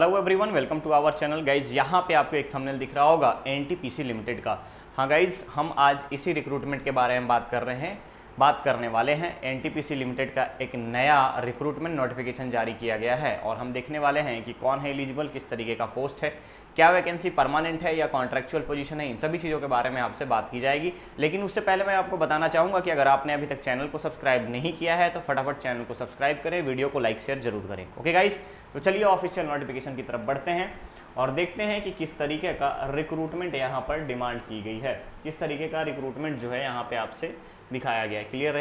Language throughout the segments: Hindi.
Hello everyone, welcome to our channel guys. यहाँ पे आपको एक थंबनेल दिख रहा होगा एनटीपीसी लिमिटेड का। हाँ गाइज, हम आज इसी रिक्रूटमेंट के बारे में बात करने वाले हैं। एनटीपीसी लिमिटेड का एक नया रिक्रूटमेंट नोटिफिकेशन जारी किया गया है और हम देखने वाले हैं कि कौन है एलिजिबल, किस तरीके का पोस्ट है, क्या वैकेंसी परमानेंट है या कॉन्ट्रैक्चुअल पोजीशन है, इन सभी चीज़ों के बारे में आपसे बात की जाएगी। लेकिन उससे पहले मैं आपको बताना चाहूँगा कि अगर आपने अभी तक चैनल को सब्सक्राइब नहीं किया है तो फटाफट चैनल को सब्सक्राइब करें, वीडियो को लाइक शेयर जरूर करें। ओके गाइज, तो चलिए ऑफिशियल नोटिफिकेशन की तरफ बढ़ते हैं और देखते हैं कि किस तरीके का रिक्रूटमेंट यहाँ पर डिमांड की गई है, किस तरीके का रिक्रूटमेंट जो है यहाँ पे आपसे दिखाया गया है। क्लियर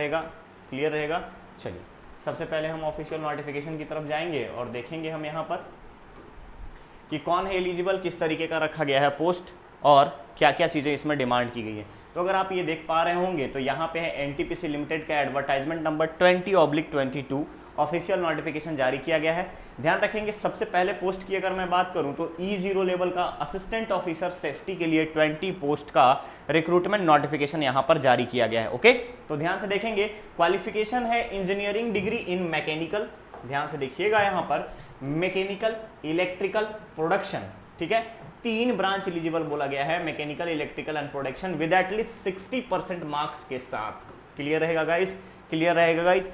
रहेगा। चलिए सबसे पहले हम ऑफिशियल नोटिफिकेशन की तरफ जाएंगे और देखेंगे हम यहाँ पर कि कौन है एलिजिबल, किस तरीके का रखा गया है पोस्ट और क्या क्या चीज़ें इसमें डिमांड की गई है। तो अगर आप ये देख पा रहे होंगे तो यहाँ पे है एनटीपीसी लिमिटेड का एडवर्टाइजमेंट नंबर 20/22 ऑफिशियल नोटिफिकेशन जारी किया गया है। ध्यान रखेंगे, सबसे पहले पोस्ट की अगर मैं बात करूं तो E0 लेवल का असिस्टेंट ऑफिसर सेफ्टी के लिए 20 पोस्ट का रिक्रूटमेंट नोटिफिकेशन यहां पर जारी किया गया है। ओके, तो ध्यान से देखेंगे, क्वालिफिकेशन है इंजीनियरिंग डिग्री इन मैकेनिकल, ध्यान से देखिएगा यहाँ पर मैकेनिकल, इलेक्ट्रिकल, प्रोडक्शन। ठीक है, 3 ब्रांच एलिजिबल बोला गया है, mechanical, electrical and production with at least 60% marks के साथ। क्लियर रहेगा गाइज।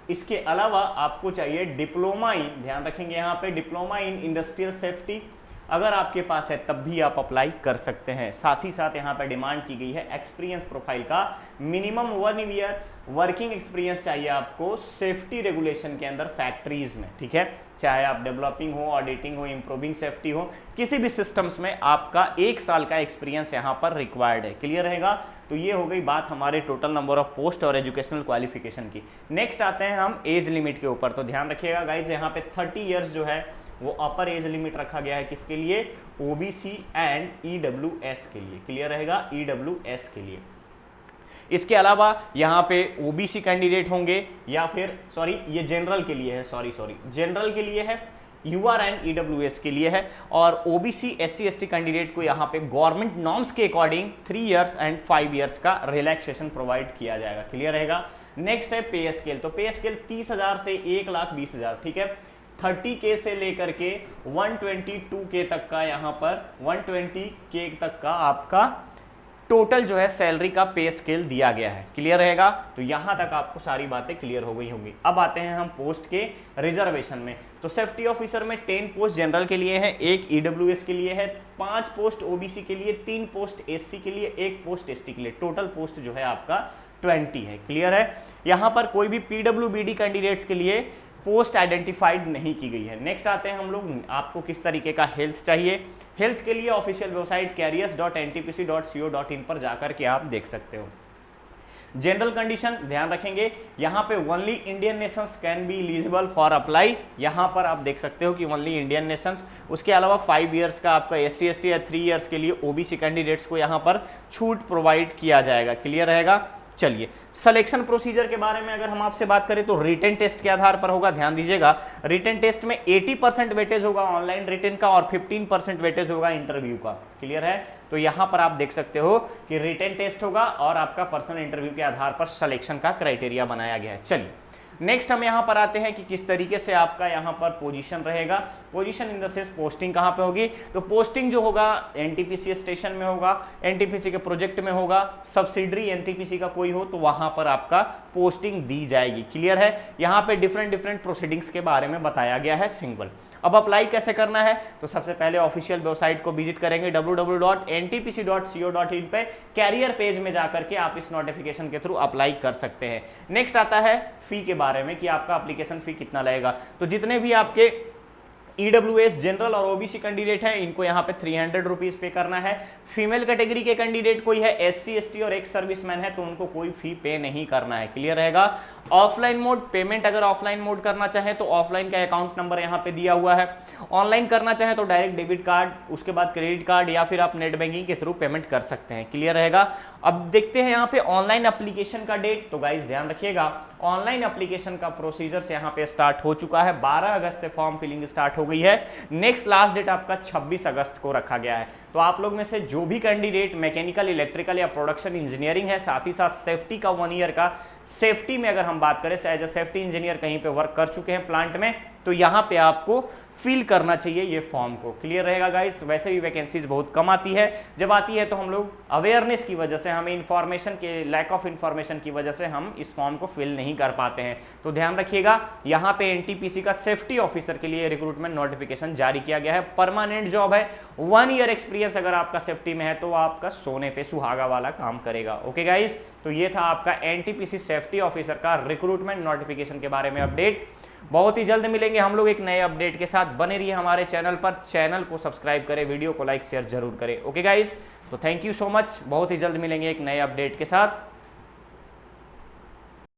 इसके अलावा आपको चाहिए डिप्लोमा इन, ध्यान रखेंगे यहाँ पे डिप्लोमा इन इंडस्ट्रियल सेफ्टी, अगर आपके पास है तब भी आप अप्लाई कर सकते हैं। साथ ही साथ यहाँ पे डिमांड की गई है एक्सपीरियंस प्रोफाइल का मिनिमम 1 ईयर वर्किंग एक्सपीरियंस चाहिए आपको सेफ्टी रेगुलेशन के अंदर फैक्ट्रीज में। ठीक है, चाहे आप डेवलपिंग हो, ऑडिटिंग हो, इंप्रूविंग सेफ्टी हो, किसी भी सिस्टम्स में आपका 1 साल का एक्सपीरियंस यहाँ पर रिक्वायर्ड है। क्लियर रहेगा। तो ये हो गई बात हमारे टोटल नंबर ऑफ पोस्ट और एजुकेशनल क्वालिफिकेशन की। नेक्स्ट आते हैं हम एज लिमिट के ऊपर। तो ध्यान रखिएगा गाइज, यहाँ पे 30 ईयर्स जो है वो अपर एज लिमिट रखा गया है, किसके लिए? ओबीसी एंड ईडब्ल्यूएस के लिए। क्लियर रहेगा, ईडब्ल्यूएस के लिए। इसके अलावा यहाँ पे ओबीसी कैंडिडेट होंगे या फिर ये जनरल के लिए है, जनरल के लिए है, यूआर एंड ईडब्ल्यूएस के लिए है। और ओबीसी एससी एसटी कैंडिडेट को यहाँ पे गवर्नमेंट नॉर्म्स के अकॉर्डिंग 3 इयर्स एंड 5 इयर्स का रिलैक्सेशन प्रोवाइड किया जाएगा। क्लियर रहेगा। नेक्स्ट है पे स्केल। तो पे स्केल 30,000 से 1,20,000। ठीक है, 30K से लेकर के 122K तक का, यहाँ पर 120K तक का आपका टोटल जो है सैलरी का पे स्केल दिया गया है। क्लियर रहेगा। तो यहां तक आपको सारी बातें क्लियर हो गई होंगी। अब आते हैं हम पोस्ट के रिजर्वेशन में। तो सेफ्टी ऑफिसर में 10 पोस्ट जनरल के लिए है, 1 ईडब्ल्यूएस के लिए है, 5 पोस्ट ओबीसी के लिए, 3 पोस्ट एससी के लिए, 1 पोस्ट एसटी के लिए। टोटल पोस्ट जो है आपका 20 है। क्लियर है। यहां पर कोई भी पीडब्ल्यूबीडी कैंडिडेट्स के लिए पोस्ट आइडेंटिफाइड नहीं की गई है। नेक्स्ट आते हैं हम लोग, आपको किस तरीके का हेल्थ चाहिए। हेल्थ के लिए ऑफिशियल वेबसाइट careers.ntpc.co.in पर जाकर के आप देख सकते हो। जनरल कंडीशन ध्यान रखेंगे, यहाँ पे only Indian Nations can be eligible for apply. यहाँ पर आप देख सकते हो कि ओनली इंडियन नेशंस। उसके अलावा 5 इयर्स का आपका एससी एसटी या 3 इयर्स के लिए ओबीसी कैंडिडेट्स को यहाँ पर छूट प्रोवाइड किया जाएगा। क्लियर रहेगा। चलिए, सिलेक्शन प्रोसीजर के बारे में अगर हम आपसे बात करें तो रिटन टेस्ट के आधार पर होगा। ध्यान दीजिएगा, रिटन टेस्ट में 80% वेटेज होगा ऑनलाइन रिटन का और 15% वेटेज होगा इंटरव्यू का। क्लियर है। तो यहां पर आप देख सकते हो कि रिटन टेस्ट होगा और आपका पर्सनल इंटरव्यू के आधार पर सिलेक्शन का क्राइटेरिया बनाया गया है। चलिए नेक्स्ट हम यहां पर आते हैं कि किस तरीके से आपका यहां पर पोजीशन रहेगा। Position in the sense posting कहां पे होगी। तो पोस्टिंग जो होगा एनटीपीसी स्टेशन में होगा, एनटीपीसी के प्रोजेक्ट में होगा, सब्सिडरी एनटीपीसी का कोई हो तो वहां पर आपका पोस्टिंग दी जाएगी। क्लियर है। यहां पे डिफरेंट प्रोसीडिंग्स के बारे में बताया गया है सिंगल। अब अप्लाई कैसे करना है, तो सबसे पहले ऑफिशियल वेबसाइट को विजिट करेंगे www.ntpc.co.in पे, कैरियर पेज में जाकर के आप इस नोटिफिकेशन के थ्रू अप्लाई कर सकते हैं। नेक्स्ट आता है फी के बारे में कि आपका एप्लीकेशन फी कितना लगेगा। तो जितने भी आपके ईडब्ल्यूएस जनरल और ओबीसी कैंडिडेट हैं इनको यहाँ पे 300 रुपीज पे करना है। फीमेल कैटेगरी के कैंडिडेट कोई है, एससी एसटी और एक्स सर्विसमैन है तो उनको कोई फी पे नहीं करना है। क्लियर रहेगा। ऑफलाइन मोड पेमेंट, अगर ऑफलाइन मोड करना चाहे तो ऑफलाइन का अकाउंट नंबर यहाँ पे दिया हुआ है। ऑनलाइन करना चाहे तो डायरेक्ट डेबिट कार्ड, उसके बाद क्रेडिट कार्ड या फिर आप नेट बैंकिंग के थ्रू पेमेंट कर सकते हैं। क्लियर रहेगा। अब देखते हैं यहाँ पे ऑनलाइन एप्लीकेशन का डेट। तो गाइज ध्यान रखिएगा, ऑनलाइन एप्लीकेशन का प्रोसीजर यहाँ पे स्टार्ट हो चुका है। 12 अगस्त से फॉर्म फिलिंग स्टार्ट हो गई है। नेक्स्ट लास्ट डेट आपका 26 अगस्त को रखा गया है। तो आप लोग में से जो भी कैंडिडेट मैकेनिकल, इलेक्ट्रिकल या प्रोडक्शन इंजीनियरिंग है, साथ ही साथ सेफ्टी का 1 ईयर का, सेफ्टी में अगर हम बात करें एज ए सेफ्टी इंजीनियर कहीं पे वर्क कर चुके हैं प्लांट में, तो यहाँ पे आपको फिल करना चाहिए ये फॉर्म को। क्लियर रहेगा गाइस। वैसे भी वैकेंसीज बहुत कम आती है, जब आती है तो हम लोग अवेयरनेस की वजह से, हमें इंफॉर्मेशन के लैक ऑफ इंफॉर्मेशन की वजह से हम इस फॉर्म को फिल नहीं कर पाते हैं। तो ध्यान रखिएगा, यहाँ पे एनटीपीसी का सेफ्टी ऑफिसर के लिए रिक्रूटमेंट नोटिफिकेशन जारी किया गया है। परमानेंट जॉब है, 1 ईयर एक्सपीरियंस अगर आपका सेफ्टी में है तो आपका सोने पे सुहागा वाला काम करेगा। ओके गाइस, तो ये था आपका एनटीपीसी सेफ्टी ऑफिसर का रिक्रूटमेंट नोटिफिकेशन के बारे में अपडेट। बहुत ही जल्द मिलेंगे हम लोग एक नए अपडेट के साथ। बने रहिए हमारे चैनल पर, चैनल को सब्सक्राइब करें, वीडियो को लाइक शेयर जरूर करें। ओके गाइस, तो थैंक यू सो मच। बहुत ही जल्द मिलेंगे एक नए अपडेट के साथ।